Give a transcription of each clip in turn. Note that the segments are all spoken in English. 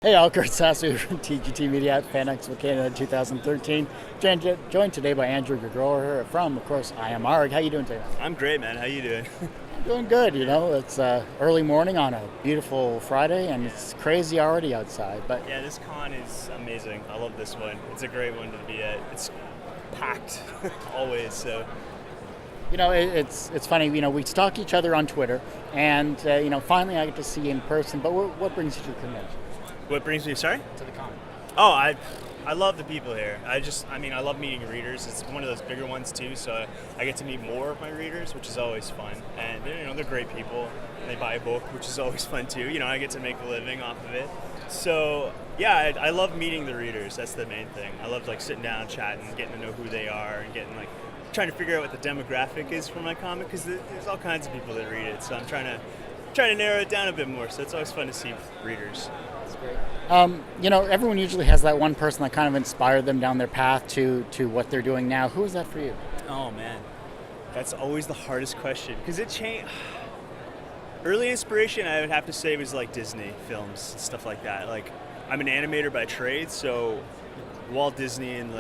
Hey, all, Kurt Sassu from TGT Media at Fan Expo Canada 2013. Joined today by Andrew Gregoire from, of course, IMARG. How you doing today? I'm great, man. How you doing? I'm doing good. It's early morning on a beautiful Friday, and it's crazy already outside. But Yeah, this con is amazing. I love this one. It's a great one to be at. It's packed always. So it's funny. We stalk each other on Twitter, and finally I get to see you in person. But what brings you to the convention? what brings me? Sorry. To the con. Oh, I love the people here. I love meeting readers. It's one of those bigger ones too, so I get to meet more of my readers, which is always fun. And they're great people. They buy a book, which is always fun too. I get to make a living off of it. So yeah, I love meeting the readers. That's the main thing. I love sitting down, chatting, getting to know who they are, and getting trying to figure out what the demographic is for my comic, because there's all kinds of people that read it. So I'm trying to narrow it down a bit more. So it's always fun to see readers. Everyone usually has that one person that kind of inspired them down their path to what they're doing now. Who is that for you? Oh man, that's always the hardest question, because it changed. Early inspiration, I would have to say, was Disney films and stuff like that. I'm an animator by trade, so Walt Disney and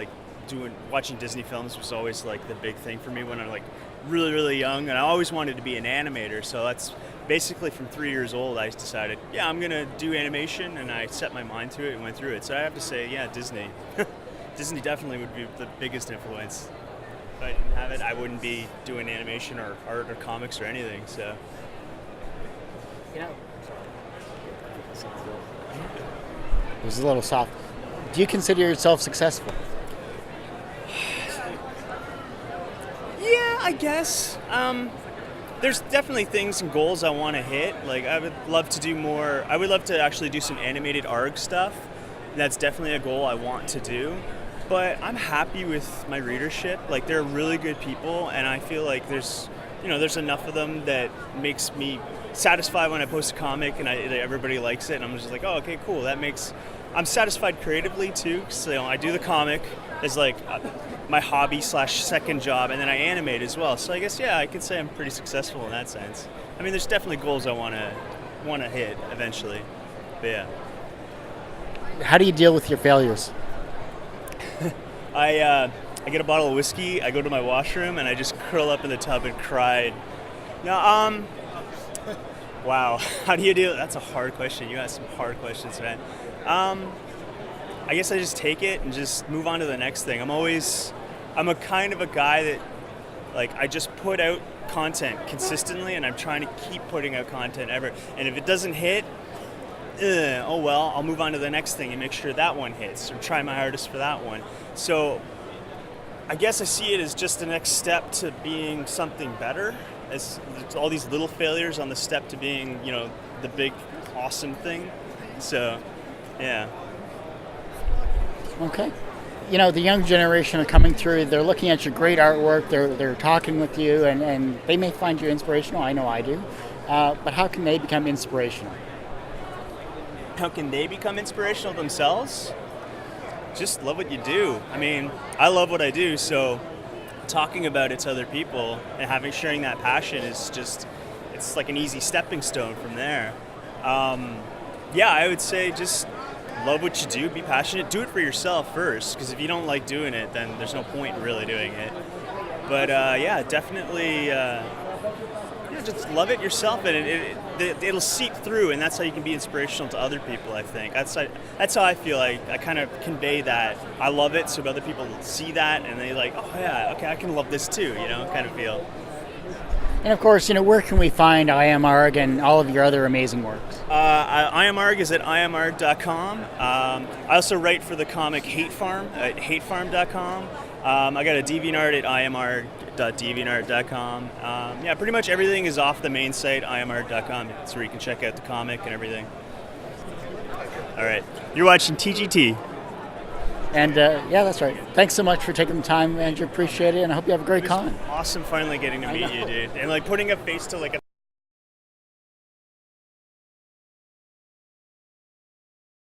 watching Disney films was always the big thing for me when I'm really, really young, and I always wanted to be an animator. So that's basically from 3 years old I decided, yeah, I'm gonna do animation, and I set my mind to it and went through it. So I have to say, yeah, Disney. Disney definitely would be the biggest influence. If I didn't have it, I wouldn't be doing animation or art or comics or anything. So It was a little soft. Do you consider yourself successful? yeah, I guess. There's definitely things and goals I want to hit. I would love to do more. I would love to actually do some animated ARG stuff. That's definitely a goal I want to do. But I'm happy with my readership. They're really good people, and I feel there's enough of them that makes me satisfied when I post a comic and everybody likes it, and I'm just oh, okay, cool. I'm satisfied creatively too, so I do the comic as my hobby / second job, and then I animate as well. So I guess, yeah, I could say I'm pretty successful in that sense. I mean, there's definitely goals I want to hit eventually, but yeah. How do you deal with your failures? I get a bottle of whiskey, I go to my washroom, and I just curl up in the tub and cry. Now, wow, how do you deal? That's a hard question. You asked some hard questions, man. I guess I just take it and just move on to the next thing. I'm a kind of a guy that I just put out content consistently, and I'm trying to keep putting out content ever. And if it doesn't hit, oh well, I'll move on to the next thing and make sure that one hits, or try my hardest for that one. So I guess I see it as just the next step to being something better, as all these little failures on the step to being, the big, awesome thing. So, yeah. Okay. The young generation are coming through. They're looking at your great artwork. They're talking with you, and they may find you inspirational. I know I do. But how can they become inspirational? How can they become inspirational themselves? Just love what you do. I mean, I love what I do, so talking about it to other people and sharing that passion is it's an easy stepping stone from there. Yeah, I would say just love what you do, be passionate, do it for yourself first, because if you don't like doing it, then there's no point in really doing it. But yeah, definitely just love it yourself, and it'll seep through, and that's how you can be inspirational to other people, I think. That's how I feel. I kind of convey that I love it, so other people see that, and they oh yeah, okay, I can love this too, kind of feel. And of course, where can we find IMARG and all of your other amazing works? IMARG is at IMARG.com. I also write for the comic Hate Farm at hatefarm.com. I got a DeviantArt at imar.deviantart.com. Yeah, pretty much everything is off the main site, imar.com. It's where you can check out the comic and everything. All right. You're watching TGT. And yeah, that's right. Thanks so much for taking the time, Andrew. Appreciate it, and I hope you have a great con. Awesome finally getting to meet you, dude. And putting a face to a